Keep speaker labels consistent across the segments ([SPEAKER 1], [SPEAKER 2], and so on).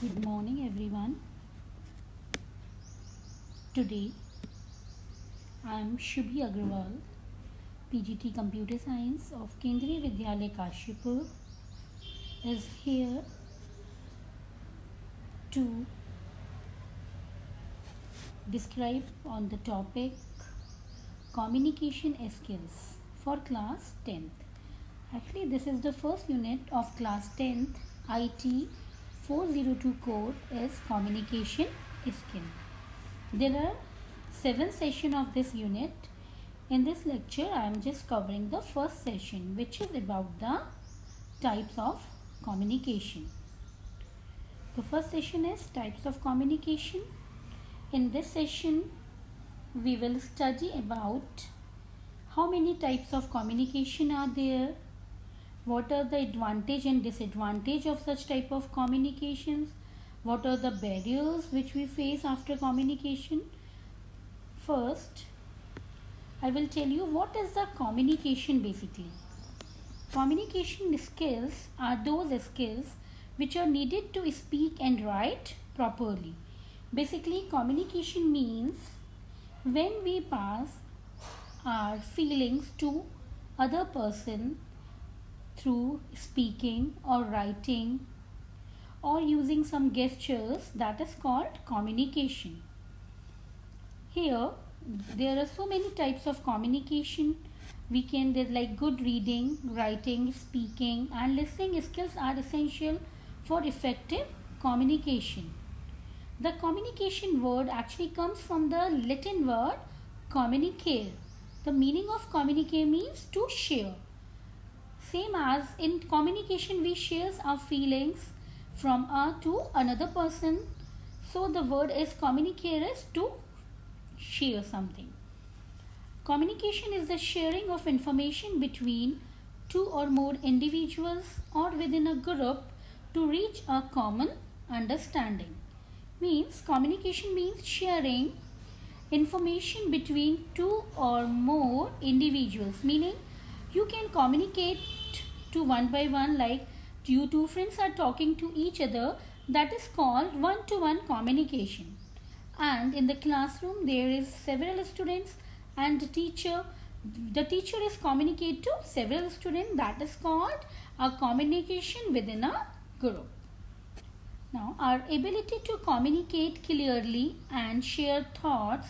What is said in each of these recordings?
[SPEAKER 1] Good morning, everyone. Today, I am Shubhi Agrawal, PGT Computer Science of Kendriya Vidyalaya Kashipur, is here to describe on the topic communication skills for class 10th. Actually, this is the first unit of class 10th IT 402 code is communication skill. There are 7 sessions of this unit. In this lecture, I am just covering the first session, which is about the types of communication. The first session is types of communication. In this session, we will study about how many types of communication are there, what are the advantage and disadvantage of such type of communications, what are the barriers which we face after communication. First, I will tell you what is the communication basically. Communication skills are those skills which are needed to speak and write properly. Basically, communication means when we pass our feelings to other person through speaking or writing or using some gestures, that is called communication. Here there are so many types of communication. There's like good reading, writing, speaking and listening skills are essential for effective communication. The communication word actually comes from the Latin word communicare. The meaning of communicare means to share. Same as in communication we share our feelings from to another person. So the word is communicare is to share something. Communication is the sharing of information between two or more individuals or within a group to reach a common understanding. Means communication means sharing information between two or more individuals, meaning you can communicate to one by one, like you two friends are talking to each other, that is called one-to-one communication. And in the classroom there is several students and the teacher is communicate to several students, that is called a communication within a group. Now, our ability to communicate clearly and share thoughts,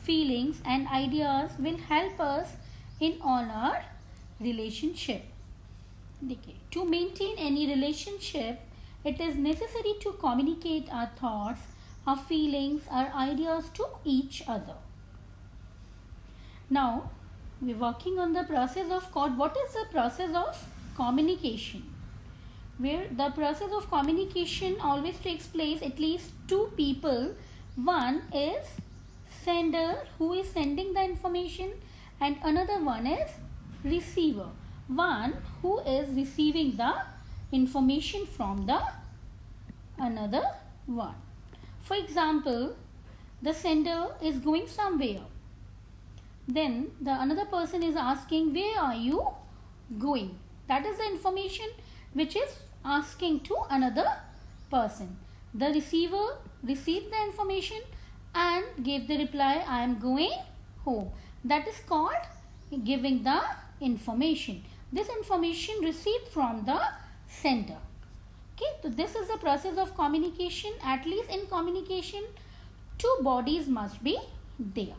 [SPEAKER 1] feelings and ideas will help us in all our relationship. To maintain any relationship, it is necessary to communicate our thoughts, our feelings, our ideas to each other. Now, we're working on the process of what is the process of communication? Where the process of communication always takes place at least two people. One is sender who is sending the information and another one is receiver, one who is receiving the information from the another one. For example, the sender is going somewhere. Then the another person is asking, where are you going? That is the information which is asking to another person. The receiver received the information and gave the reply, I am going home. That is called giving the information. This information received from the sender. Okay, so this is the process of communication. At least in communication, two bodies must be there.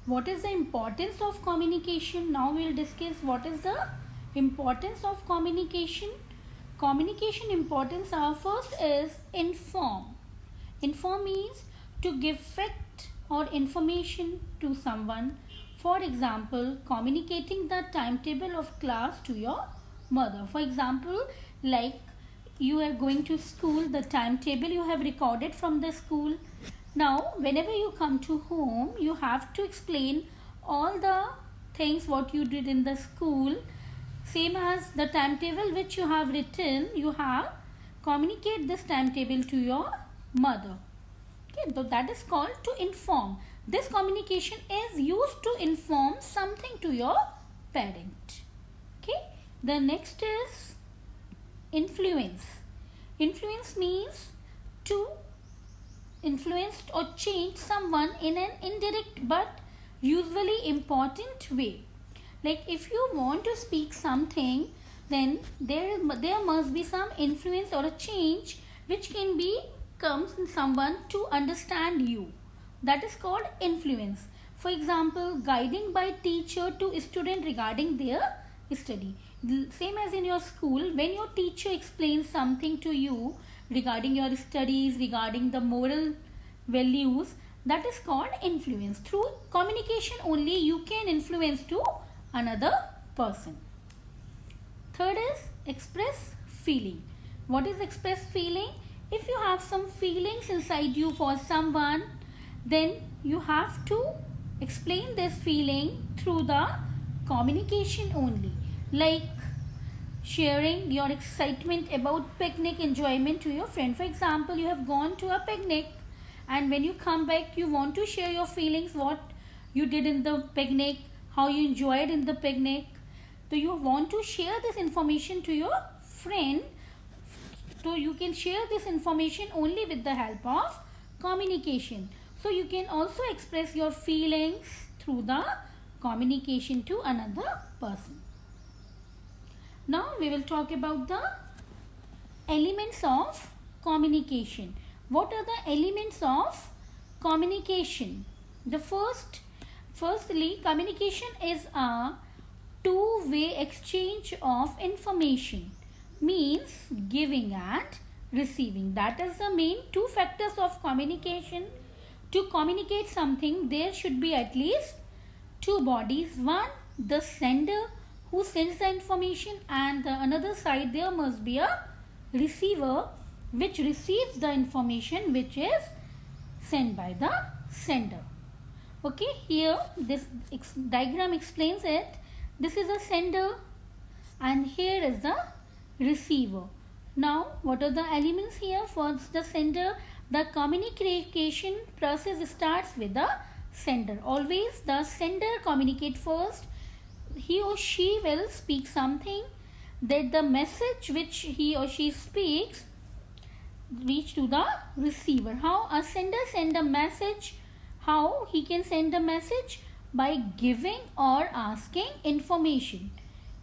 [SPEAKER 1] What is the importance of communication? Now we will discuss what is the importance of communication. Communication importance, our first is inform. Inform means to give fact or information to someone. For example, communicating the timetable of class to your mother. For example, like you are going to school, the timetable you have recorded from the school. Now, whenever you come to home, you have to explain all the things what you did in the school. Same as the timetable which you have written, you have communicate this timetable to your mother. Okay, so that is called to inform. This communication is used to inform something to your parent. Okay, the next is influence. Influence means to influence or change someone in an indirect but usually important way. Like if you want to speak something, then there must be some influence or a change which can be comes in someone to understand you. That is called influence. For example, guiding by teacher to student regarding their study. Same as in your school, when your teacher explains something to you regarding your studies, regarding the moral values, that is called influence. Through communication only you can influence to another person. Third is express feeling. What is express feeling? If you have some feelings inside you for someone, then you have to explain this feeling through the communication only. Like sharing your excitement about picnic enjoyment to your friend. For example, you have gone to a picnic and when you come back you want to share your feelings, what you did in the picnic, how you enjoyed in the picnic. So you want to share this information to your friend. So you can share this information only with the help of communication. So you can also express your feelings through the communication to another person. Now we will talk about the elements of communication. What are the elements of communication? Firstly, communication is a two-way exchange of information, means giving and receiving. That is the main two factors of communication. To communicate something, there should be at least two bodies. One, the sender who sends the information, and the another side there must be a receiver which receives the information which is sent by the sender. Okay, here this diagram explains it. This is a sender and here is the receiver. Now what are the elements here? For the sender, the communication process starts with the sender. Always the sender communicate first. He or she will speak something, that the message which he or she speaks reach to the receiver. How a sender send a message? How he can send a message? By giving or asking information.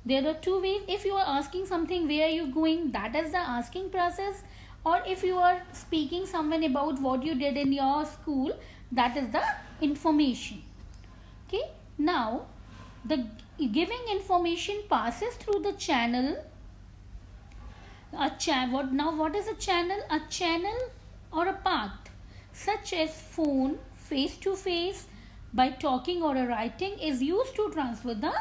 [SPEAKER 1] There are two ways. If you are asking something, where are you going, that is the asking process. Or if you are speaking someone about what you did in your school, that is the information. Okay, now the giving information passes through the channel. What is a channel? A channel or a path such as phone, face to face, by talking or writing is used to transfer the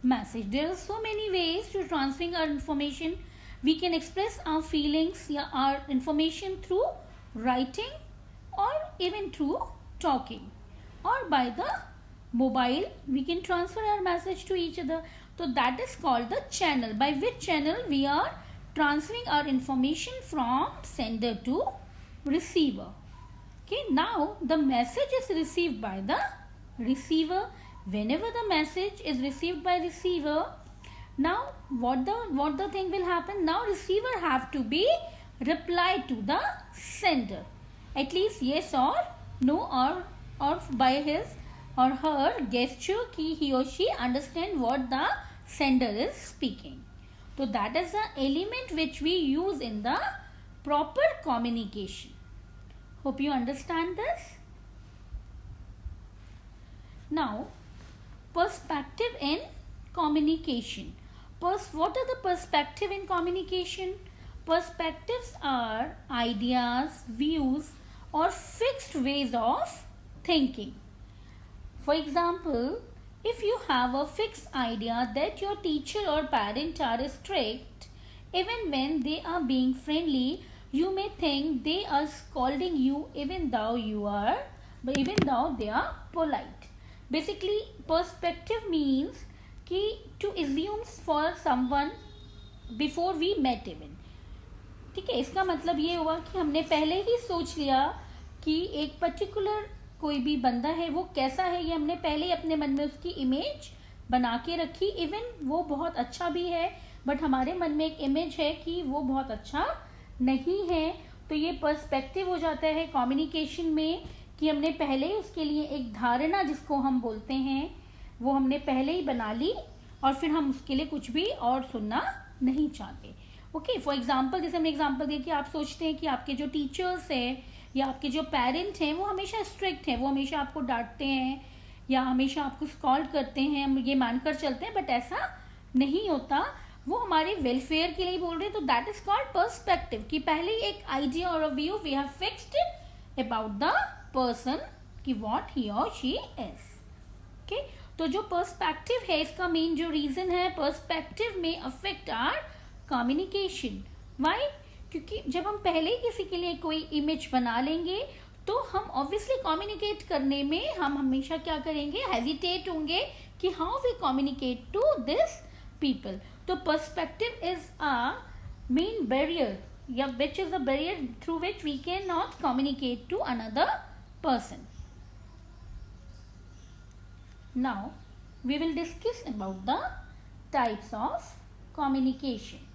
[SPEAKER 1] message. There are so many ways to transferring our information. We can express our feelings, our information through writing or even through talking, or by the mobile we can transfer our message to each other. So that is called the channel, by which channel we are transferring our information from sender to receiver. Okay, now the message is received by the receiver. Whenever the message is received by receiver, now what the thing will happen? Now receiver have to be replied to the sender, at least yes or no, or by his or her gesture ki he or she understand what the sender is speaking. So that is the element which we use in the proper communication. Hope you understand this. Now, perspective in communication. What are the perspective in communication? Perspectives are ideas, views, or fixed ways of thinking. For example, if you have a fixed idea that your teacher or parent are strict, even when they are being friendly, you may think they are scolding you even though they are polite. Basically, perspective means to assume for someone before we met even. ठीक है, इसका मतलब ये हुआ कि हमने पहले ही सोच लिया कि एक पर्टिकुलर कोई भी बंदा है वो कैसा है, ये हमने पहले ही अपने मन में उसकी इमेज बना के रखी. इवन वो बहुत अच्छा भी है, बट हमारे मन में एक इमेज है कि वो बहुत अच्छा नहीं है, तो ये पर्सपेक्टिव हो जाता है कम्युनिकेशन में कि हमने पहले ही उसके लिए एक धारणा जिसको हम बोलते हैं वो हमने पहले ही बना ली और फिर हम उसके लिए कुछ भी और सुनना नहीं चाहते। ओके, फॉर एग्जाम्पल जैसे हमने एग्जाम्पल दिया कि आप सोचते हैं कि आपके जो टीचर्स हैं या आपके जो पेरेंट्स हैं वो हमेशा स्ट्रिक्ट हैं, वो हमेशा आपको डांटते हैं या हमेशा आपको स्कॉल्ड करते हैं, हम ये मानकर चलते हैं, बट ऐसा नहीं होता, वो हमारे वेलफेयर के लिए बोल रहे हैं। तो दैट इज कॉल्ड पर्सपेक्टिव कि पहले एक आइडिया और a view we have fixed about the person कि what he or she is. Okay, तो जो पर्सपेक्टिव है इसका मेन जो रीजन है, पर्सपेक्टिव में अफेक्ट आवर कम्युनिकेशन। व्हाई? क्योंकि जब हम पहले ही किसी के लिए कोई इमेज बना लेंगे तो हम ऑब्वियसली कम्युनिकेट करने में हम हमेशा क्या करेंगे, हेजिटेट होंगे कि how we communicate to this people. तो perspective is a main barrier या which is a barrier through which we can not communicate to another person. Now we will discuss about the types of communication.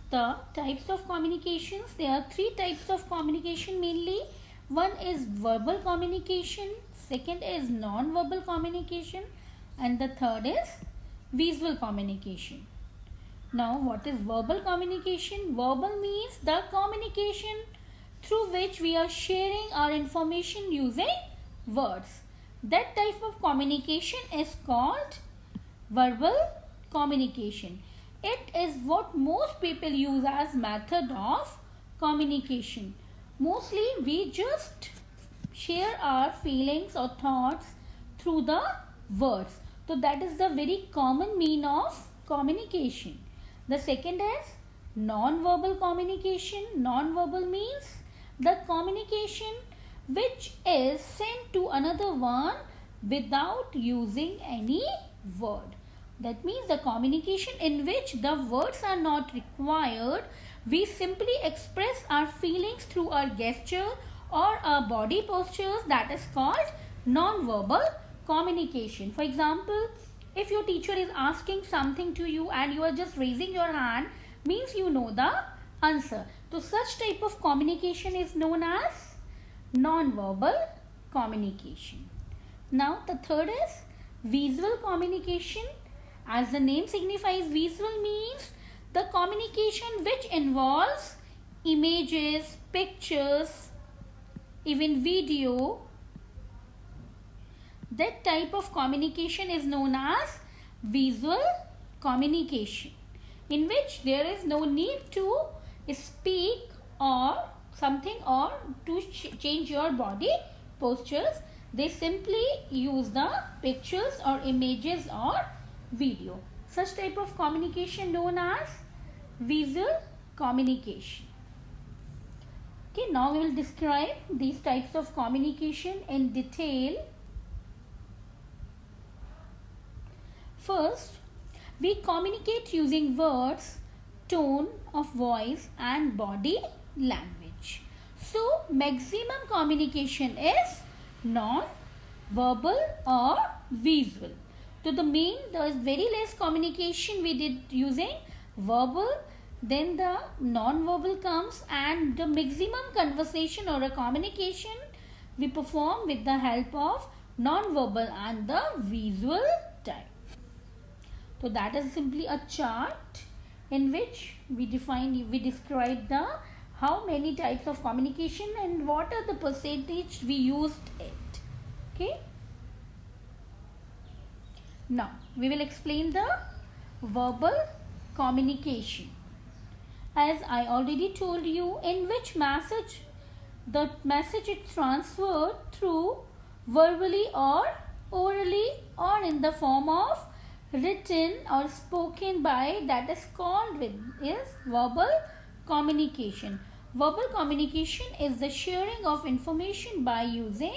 [SPEAKER 1] The types of communications, there are three types of communication mainly. One is verbal communication, second is non-verbal communication, and the third is visual communication. Now what is verbal communication? Verbal means the communication through which we are sharing our information using words. That type of communication is called verbal communication. It is what most people use as method of communication. Mostly we just share our feelings or thoughts through the words. So that is the very common mean of communication. The second is non-verbal communication. Non-verbal means the communication which is sent to another one without using any word. That means the communication in which the words are not required. We simply express our feelings through our gesture or our body postures. That is called non-verbal communication. For example, if your teacher is asking something to you and you are just raising your hand, means you know the answer. So such type of communication is known as non-verbal communication. Now the third is visual communication. As the name signifies, visual means the communication which involves images, pictures, even video. That type of communication is known as visual communication, in which there is no need to speak or something or to change your body postures. They simply use the pictures or images or video. Such type of communication known as visual communication. Okay, now we will describe these types of communication in detail. First, we communicate using words, tone of voice and body language. So, maximum communication is non-verbal or visual. So, there is very less communication we did using verbal, then the non-verbal comes, and the maximum conversation or a communication we perform with the help of non-verbal and the visual type. So that is simply a chart in which we describe the how many types of communication and what are the percentage we used it. Okay. Now we will explain the verbal communication. As I already told you, in which the message is transferred through verbally or orally or in the form of written or spoken by, that is called is verbal communication. Verbal communication is the sharing of information by using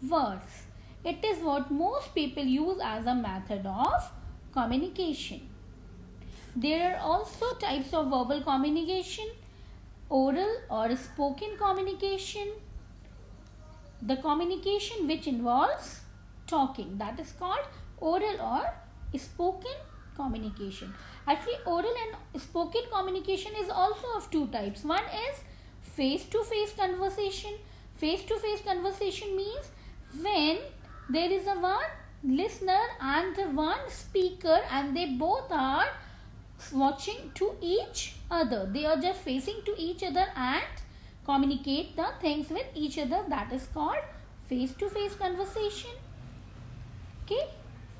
[SPEAKER 1] words. It is what most people use as a method of communication. There are also types of verbal communication: oral or spoken communication, the communication which involves talking, that is called oral or spoken communication. Actually, oral and spoken communication is also of two types. One is face-to-face conversation. Face-to-face conversation means when there is a one listener and the one speaker and they both are watching to each other. They are just facing to each other and communicate the things with each other. That is called face-to-face conversation. Okay.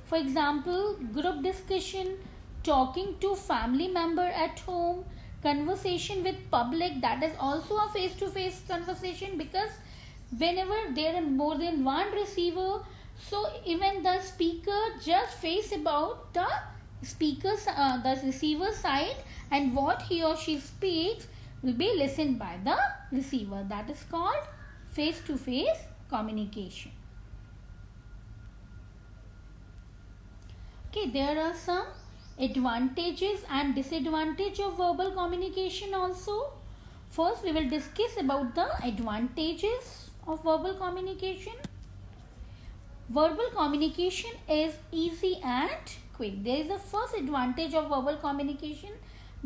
[SPEAKER 1] For example, group discussion, talking to family member at home, conversation with public, that is also a face-to-face conversation, because whenever there are more than one receiver, so even the speaker just face about the the receiver side, and what he or she speaks will be listened by the receiver. That is called face-to-face communication. Okay, there are some advantages and disadvantages of verbal communication also. First, we will discuss about the advantages of verbal communication. Verbal communication is easy and quick. There is a first advantage of verbal communication,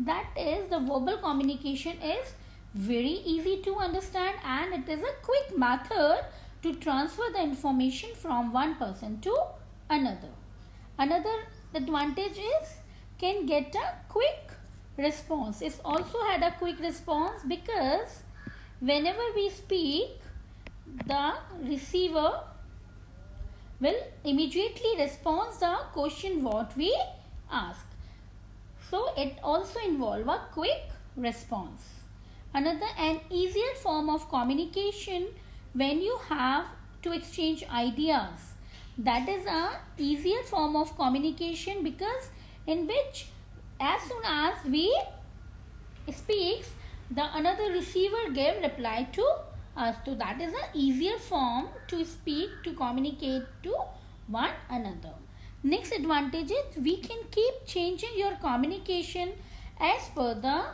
[SPEAKER 1] that is the verbal communication is very easy to understand and it is a quick method to transfer the information from one person to another. Another advantage is can get a quick response. It's also had a quick response because whenever we speak, the receiver will immediately respond the question what we ask. So it also involve a quick response. Another an easier form of communication when you have to exchange ideas. That is a easier form of communication because in which as soon as we speaks, the another receiver give reply to us. So that is a easier form to speak, to communicate to one another. Next advantage is we can keep changing your communication as per the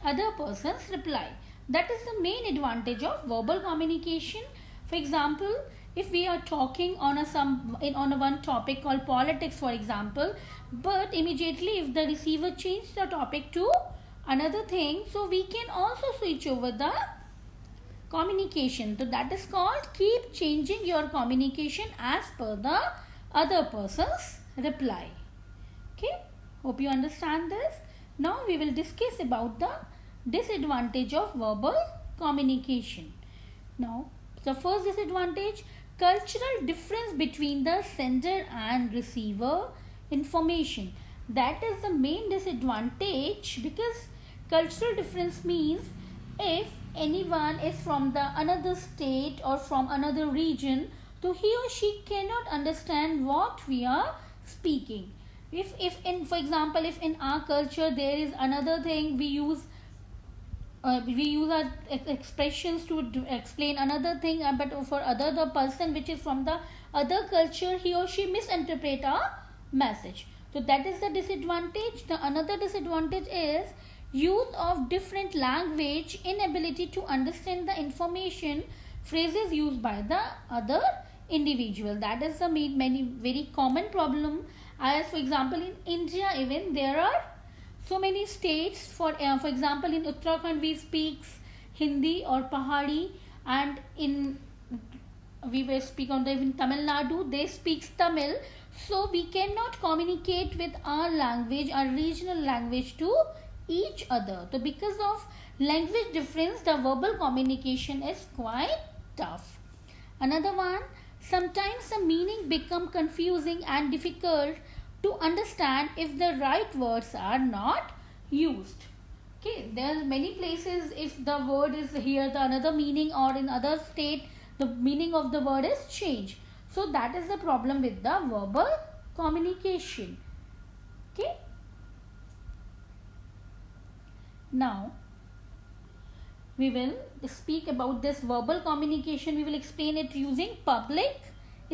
[SPEAKER 1] other person's reply. That is the main advantage of verbal communication. For example, if we are talking on a one topic called politics, for example, but immediately if the receiver changes the topic to another thing, so we can also switch over the communication. So that is called keep changing your communication as per the other person's reply. Okay, hope you understand this. Now we will discuss about the disadvantage of verbal communication. Now the first disadvantage, cultural difference between the sender and receiver information. That is the main disadvantage because cultural difference means if anyone is from the another state or from another region, so he or she cannot understand what we are speaking. If in for example, if in our culture there is another thing we use our expressions to explain another thing, but for the person which is from the other culture, he or she misinterpret our message. So that is the disadvantage. The another disadvantage is use of different language, inability to understand the information, phrases used by the other individual. That is the many very common problem. As for example, in India even there are so many states. For example, in Uttarakhand we speak Hindi or Pahari, and we will speak on in Tamil Nadu they speak Tamil. So we cannot communicate with our language, our regional language to each other. So because of language difference, the verbal communication is quite tough. Another one, sometimes the meaning become confusing and difficult to understand if the right words are not used. Okay, there are many places if the word is here the another meaning, or in other state the meaning of the word is changed. So that is the problem with the verbal communication. Okay. Now we will speak about this verbal communication. We will explain it using public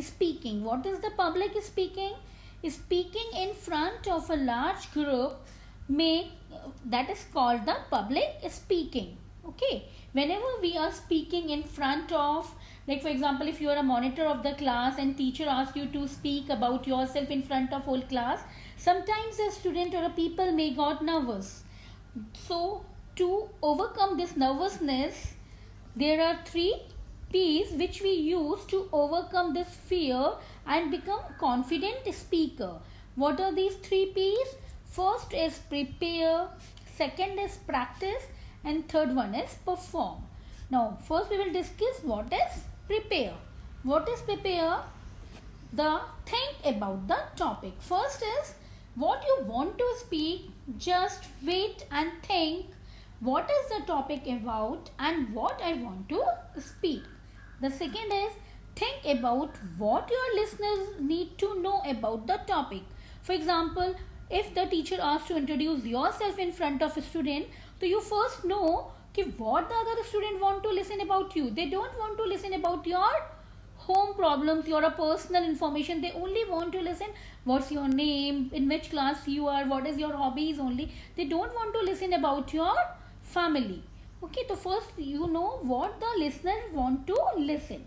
[SPEAKER 1] speaking. What is the public speaking? Speaking in front of a large group that is called the public speaking. Okay, whenever we are speaking in front of, like for example, if you are a monitor of the class and teacher asks you to speak about yourself in front of whole class, Sometimes a student or a people may got nervous. So to overcome this nervousness, there are 3 P's which we use to overcome this fear and become confident speaker. What are these 3 P's? First is prepare, second is practice, and third one is perform. Now first we will discuss what is prepare. What is prepare? The think about the topic. First is what you want to speak. Just wait and think what is the topic about and what I want to speak. The second is think about what your listeners need to know about the topic. For example, if the teacher asks to introduce yourself in front of a student, so you first know what the other student want to listen about you. They don't want to listen about your home problems, your personal information. They only want to listen what's your name, in which class you are, what is your hobbies only. They don't want to listen about your family. Okay, so first you know what the listeners want to listen.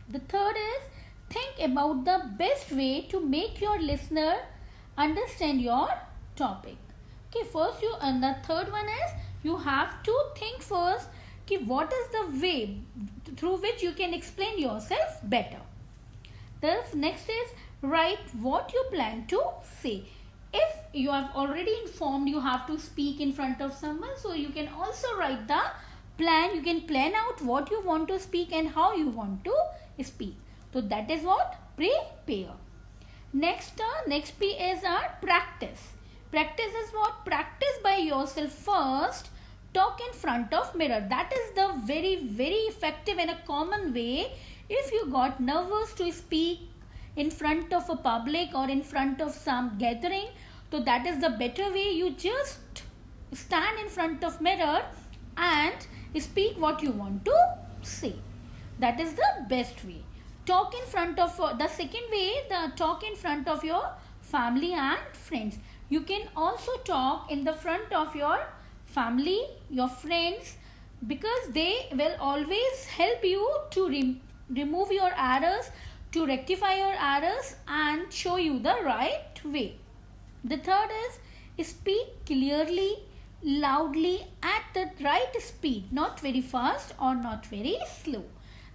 [SPEAKER 1] The third is think about the best way to make your listener understand your topic. Okay, first you, and the third one is you have to think first what is the way through which you can explain yourself better. The next is write what you plan to say. If you have already informed you have to speak in front of someone, so you can also write the plan. You can plan out what you want to speak and how you want to speak. So that is what prepare. Next P is our practice. Practice is what? Practice by yourself first. Talk in front of mirror. That is the very effective and a common way. If you got nervous to speak in front of a public or in front of some gathering, so that is the better way. You just stand in front of mirror and speak what you want to say. That is the best way. Talk in front of the second way, the talk in front of your family and friends. You can also talk in the front of your family, your friends, because they will always help you to remove your errors, to rectify your errors and show you the right way. The third is speak clearly, loudly, at the right speed, not very fast or not very slow.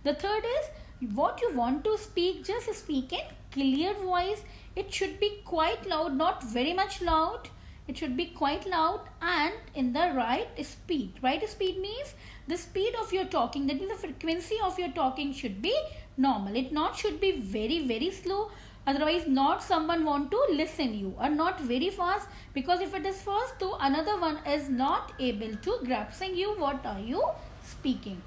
[SPEAKER 1] The third is what you want to speak, just speak in clear voice. It should be quite loud, not very much loud. It should be quite loud and in the right speed. Right speed means the speed of your talking, that is the frequency of your talking should be normal. It not should be very slow. Otherwise not someone want to listen you, or not very fast, because if it is fast, so another one is not able to grasping you what are you speaking.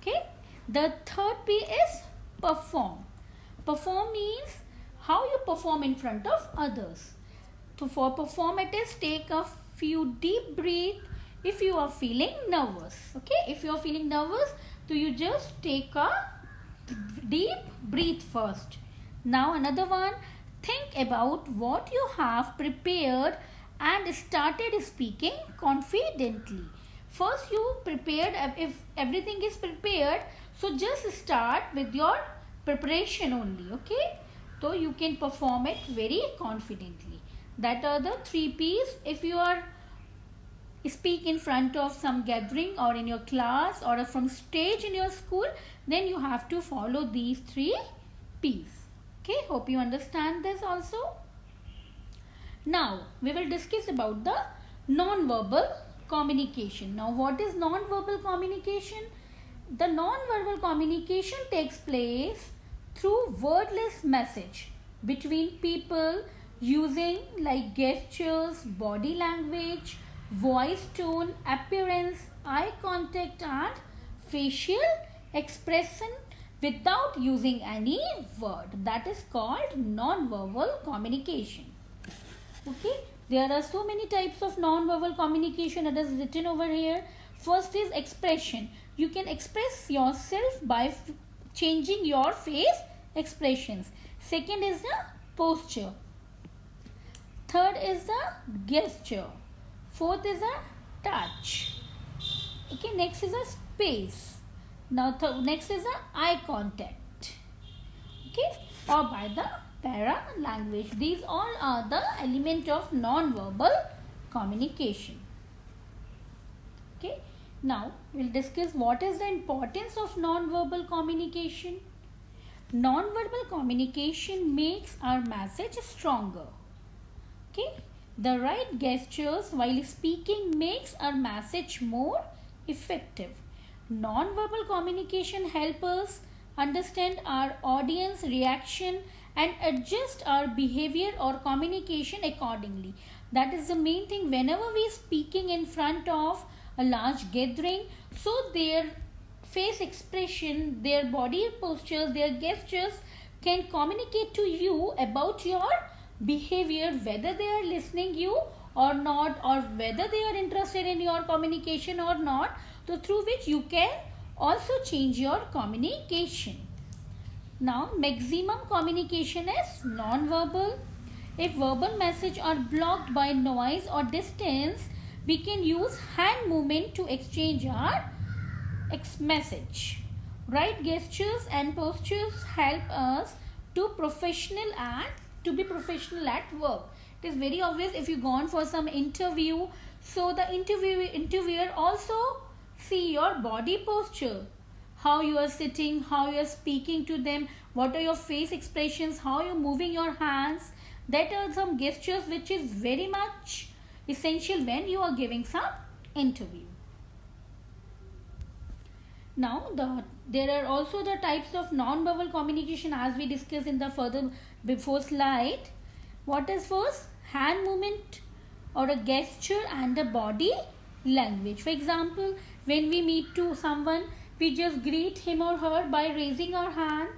[SPEAKER 1] Okay. The third P is perform. Perform means how you perform in front of others. So for perform it is take a few deep breath if you are feeling nervous. Okay, if you are feeling nervous, so you just take a deep breath first. Now another one, think about what you have prepared and started speaking confidently. First you prepared, if everything is prepared, so just start with your preparation only. Okay, so you can perform it very confidently. That are the 3 P's. If you are speak in front of some gathering or in your class or from stage in your school, then you have to follow these 3 P's. Okay, hope you understand this also. Now we will discuss about the non-verbal communication. Now what is non-verbal communication? The non-verbal communication takes place through wordless message between people, using like gestures, body language, voice tone, appearance, eye contact and facial expression without using any word. That is called non-verbal communication. Okay, there are so many types of non-verbal communication that is written over here. First is expression. You can express yourself by changing your face expressions. Second is the posture. Third is the gesture. Fourth is a touch. Okay, next is a space. Now next is a eye contact. Okay, or by the para language. These all are the element of non-verbal communication. Okay. Now we'll discuss what is the importance of non-verbal communication. Non-verbal communication makes our message stronger. Okay. The right gestures while speaking makes our message more effective. Non-verbal communication helps us understand our audience reaction and adjust our behavior or communication accordingly. That is the main thing. Whenever we are speaking in front of a large gathering, so their face expression, their body postures, their gestures can communicate to you about your behavior, whether they are listening you or not, or whether they are interested in your communication or not. So through which you can also change your communication. Now maximum communication is non-verbal. If verbal messages are blocked by noise or distance, we can use hand movement to exchange our message. Right gestures and postures help us to be professional at work. It is very obvious if you gone for some interview, so the interviewer also see your body posture, how you are sitting, how you are speaking to them, what are your face expressions, how you are moving your hands. That are some gestures which is very much essential when you are giving some interview. Now there are also the types of non-verbal communication as we discussed in the further before slide. What is first? Hand movement or a gesture and a body language. For example, when we meet to someone, we just greet him or her by raising our hand.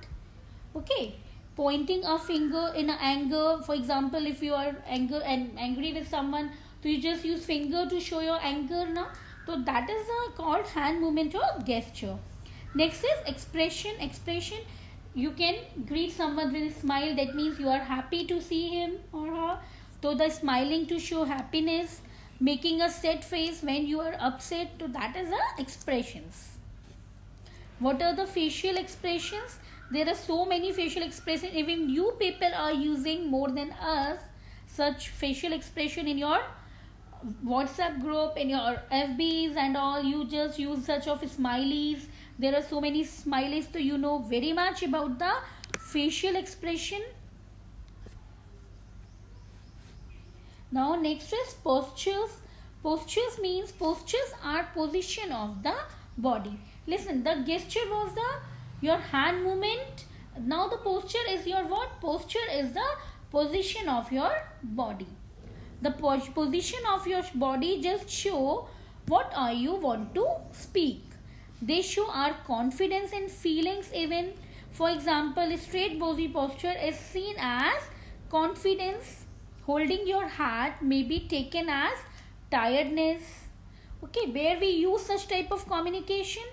[SPEAKER 1] Okay. Pointing a finger in anger. For example, if you are angry with someone, so you just use finger to show your anger now. So that is called hand movement or gesture. Next is expression. Expression, you can greet someone with a smile. That means you are happy to see him or her. So the smiling to show happiness. Making a sad face when you are upset. So that is the expressions. What are the facial expressions? There are so many facial expressions. Even you people are using more than us such facial expression in your WhatsApp group, in your FBs and all. You just use such of smileys. There are so many smileys, so you know very much about the facial expression. Now next is postures. Postures means postures are position of the body. Listen, the gesture was your hand movement. Now the posture is your what? Posture is the position of your body. The position of your body just show what are you want to speak. They show our confidence and feelings even. For example, straight body posture is seen as confidence. Holding your hat may be taken as tiredness. Okay, where we use such type of communication,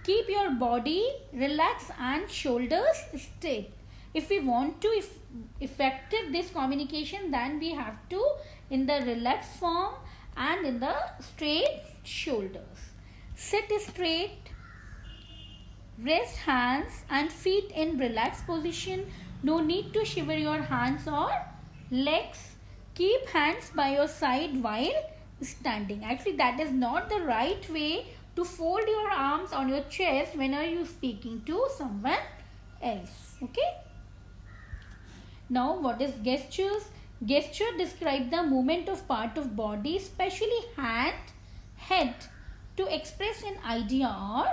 [SPEAKER 1] keep your body relaxed and shoulders straight. If we want to effective this communication, then we have to in the relaxed form and in the straight shoulders. Sit straight. Rest hands and feet in relaxed position. No need to shiver your hands or legs. Keep hands by your side while standing. Actually, that is not the right way to fold your arms on your chest when are you speaking to someone else. Okay. Now, what is gestures? Gesture describe the movement of part of body, especially hand, head, to express an idea or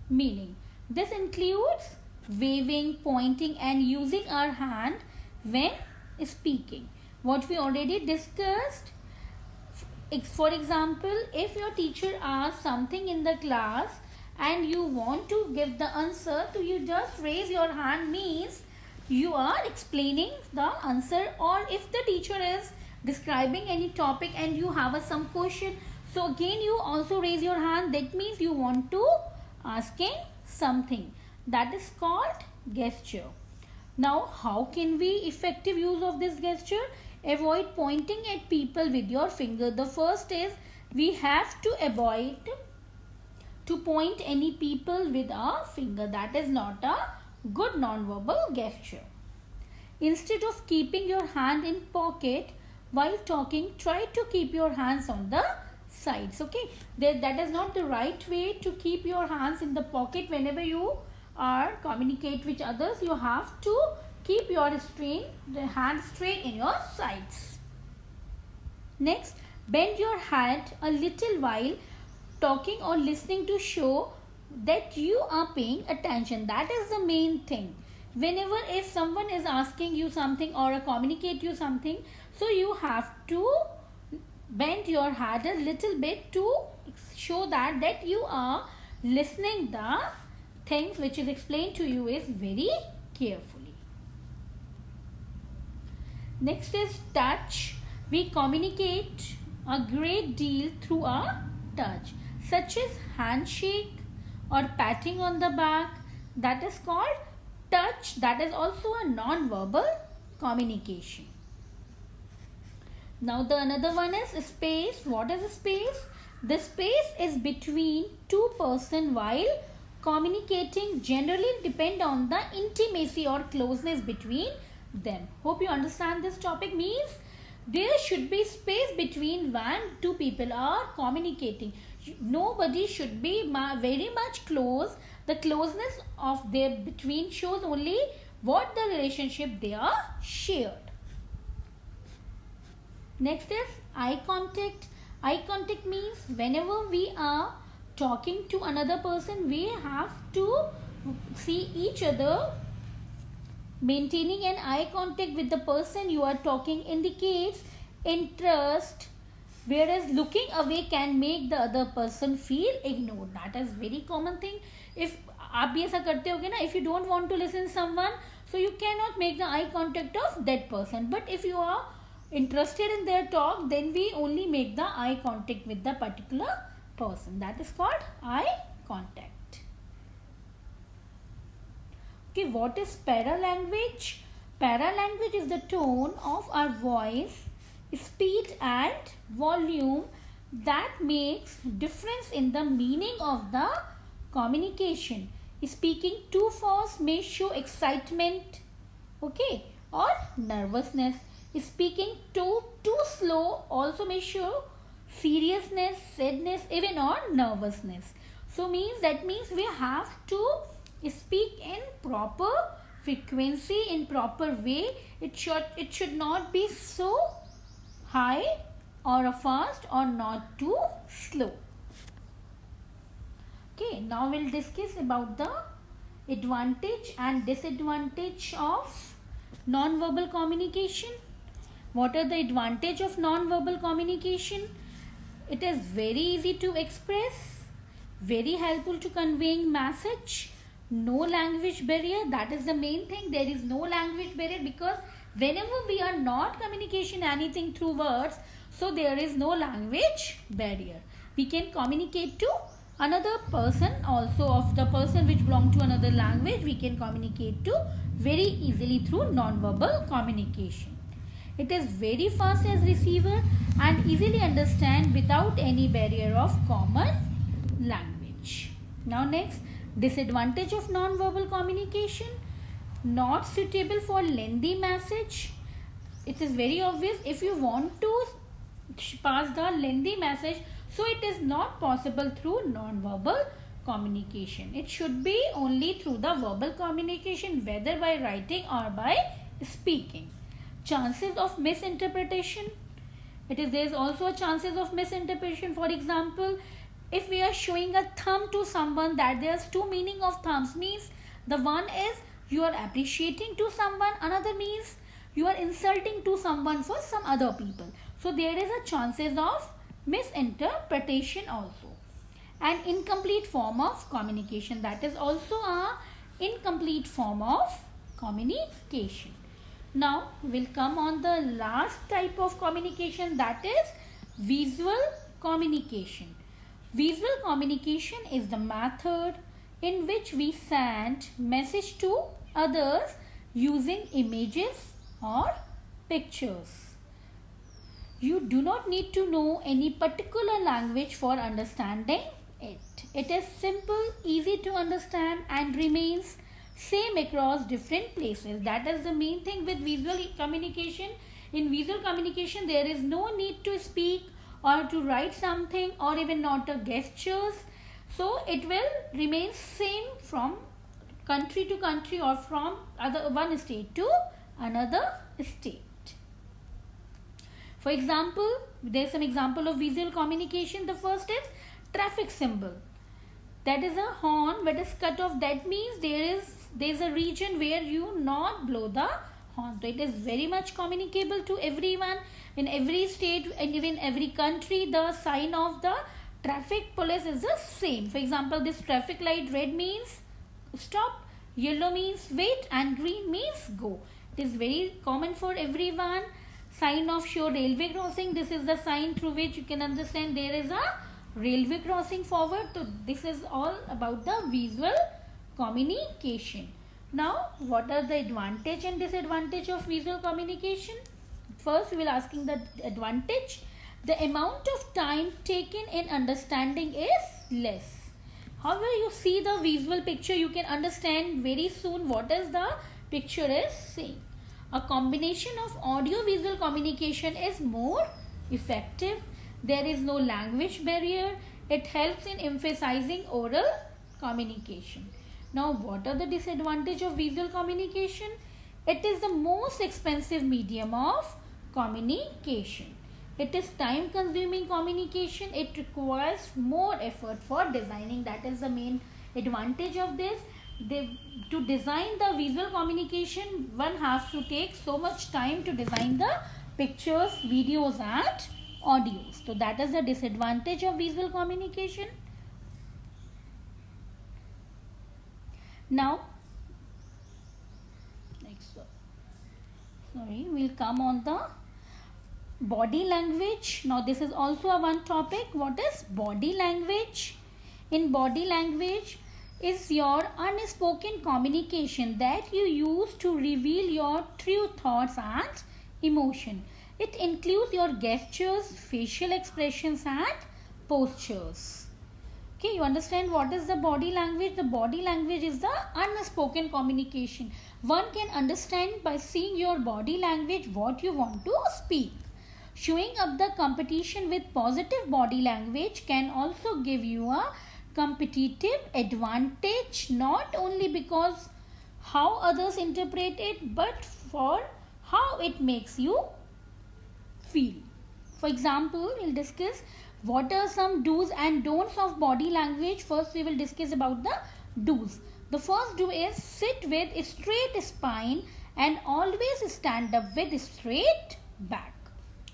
[SPEAKER 1] meaning. This includes waving, pointing and using our hand when speaking. What we already discussed. For example, if your teacher asks something in the class and you want to give the answer, so you just raise your hand, means you are explaining the answer. Or if the teacher is describing any topic and you have some question, so again you also raise your hand. That means you want to asking something. That is called gesture. Now, how can we effective use of this gesture? Avoid pointing at people with your finger. The first is we have to avoid to point any people with our finger. That is not a good non-verbal gesture. Instead of keeping your hand in pocket while talking, try to keep your hands on the sides. Okay, that is not the right way to keep your hands in the pocket. Whenever you are communicate with others, you have to keep your hand straight in your sides. Next, bend your head a little while talking or listening to show that you are paying attention. That is the main thing. Whenever if someone is asking you something or communicate you something, so you have to bend your head a little bit to show that you are listening the things which is explained to you is very carefully. Next is touch. We communicate a great deal through our touch, such as handshake or patting on the back. That is called touch. That is also a non-verbal communication. Now the another one is space. What is space? The space is between two persons while communicating generally depend on the intimacy or closeness between them. Hope you understand this topic. Means there should be space between when two people are communicating. Nobody should be very much close. The closeness of their between shows only what the relationship they are shared. Next is eye contact. Eye contact means whenever we are talking to another person, we have to see each other. Maintaining an eye contact with the person you are talking indicates interest, whereas looking away can make the other person feel ignored. That is very common thing. If आप भी ऐसा करते होगे ना, if you don't want to listen someone, so you cannot make the eye contact of that person. But if you are interested in their talk, then we only make the eye contact with the particular person. That is called eye contact. Okay, what is paralanguage? Paralanguage is the tone of our voice, speed and volume that makes difference in the meaning of the communication. Speaking too fast may show excitement, okay, or nervousness. Speaking too slow also may show seriousness, sadness, even or nervousness. So that means we have to speak in proper frequency, in proper way. It should not be so high or fast or not too slow. Okay, now we'll discuss about the advantage and disadvantage of non-verbal communication. What are the advantage of non-verbal communication? It is very easy to express, very helpful to conveying message, no language barrier. That is the main thing. There is no language barrier because whenever we are not communication anything through words, so there is no language barrier. We can communicate to another person also, of the person which belong to another language, we can communicate to very easily through non-verbal communication. It is very fast as receiver and easily understand without any barrier of common language. Now next, disadvantage of non-verbal communication. Not suitable for lengthy message. It is very obvious if you want to pass the lengthy message, so it is not possible through non-verbal communication. It should be only through the verbal communication, whether by writing or by speaking. Chances of misinterpretation. There is also a chances of misinterpretation. For example, if we are showing a thumb to someone, that there's two meaning of thumbs. Means the one is you are appreciating to someone, another means you are insulting to someone for some other people. So there is a chances of misinterpretation also. An incomplete form of communication. That is also a incomplete form of communication. Now we'll come on the last type of communication, that is visual communication. Visual communication is the method in which we send message to others using images or pictures. You do not need to know any particular language for understanding it. It is simple, easy to understand and remains same across different places. That is the main thing with visual communication. In visual communication, there is no need to speak or to write something or even not a gestures. So it will remain same from country to country or from one state to another state. For example, there is some example of visual communication. The first is traffic symbol. That is a horn that is cut off. That means there is a region where you not blow the horn. So it is very much communicable to everyone. In every state and even every country, the sign of the traffic police is the same. For example, this traffic light, red means stop, yellow means wait, and green means go. It is very common for everyone. Sign of show railway crossing. This is the sign through which you can understand there is a railway crossing forward. So this is all about the visual communication. Now, what are the advantage and disadvantage of visual communication? First, we will asking the advantage. The amount of time taken in understanding is less. However, you see the visual picture, you can understand very soon what is the picture is saying. A combination of audio-visual communication is more effective. There is no language barrier. It helps in emphasizing oral communication. Now, what are the disadvantages of visual communication? It is the most expensive medium of communication. It is time-consuming communication. It requires more effort for designing. That is the main advantage of this. To design the visual communication, one has to take so much time to design the pictures, videos and audios. So that is the disadvantage of visual communication. Now, we'll come on the body language. Now this is also a one topic. What is body language? In body language is your unspoken communication that you use to reveal your true thoughts and emotion. It includes your gestures, facial expressions and postures. Okay, you understand what is the body language? The body language is the unspoken communication. One can understand by seeing your body language what you want to speak. Showing up the competition with positive body language can also give you a competitive advantage, not only because how others interpret it, but for how it makes you feel. For example, we'll discuss what are some do's and don'ts of body language. First, we will discuss about the do's. The first do is sit with a straight spine and always stand up with a straight back.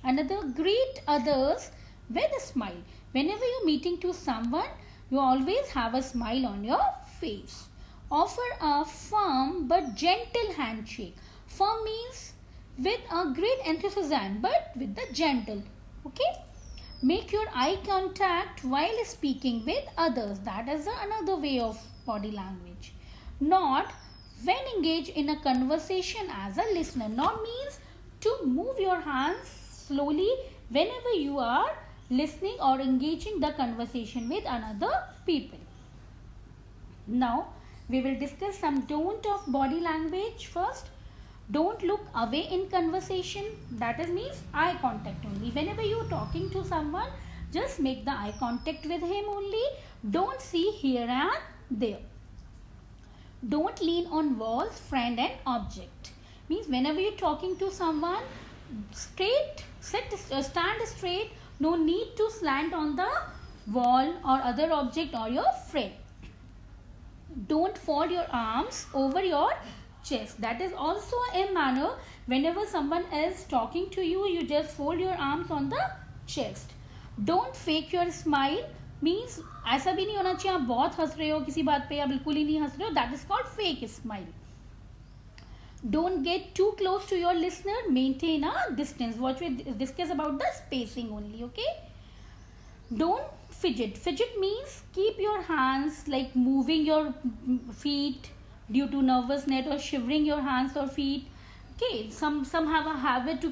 [SPEAKER 1] Another, greet others with a smile. Whenever you're meeting to someone, you always have a smile on your face. Offer a firm but gentle handshake. Firm means with a great enthusiasm but with the gentle. Okay. Make your eye contact while speaking with others. That is another way of body language. Nod when engaged in a conversation as a listener. Nod means to move your hands slowly whenever you are listening or engaging the conversation with another people. Now, we will discuss some don't of body language. First, don't look away in conversation. That is means eye contact only. Whenever you are talking to someone, just make the eye contact with him only. Don't see here and there. Don't lean on walls, friend and object. Means whenever you are talking to someone, stand straight. No need to slant on the wall or other object or your friend. Don't fold your arms over your chest. That is also a manner. Whenever someone is talking to you, you just fold your arms on the chest. Don't fake your smile. Means ऐसा भी नहीं होना चाहिए आप बहुत हंस रहे हो किसी बात पे या बिल्कुल ही नहीं हंस रहे हो. That is called fake smile. Don't get too close to your listener. Maintain a distance. What we discuss about the spacing only. Okay. Don't fidget. Fidget means keep your hands like moving your feet due to nervousness or shivering your hands or feet. Okay. Some have a habit to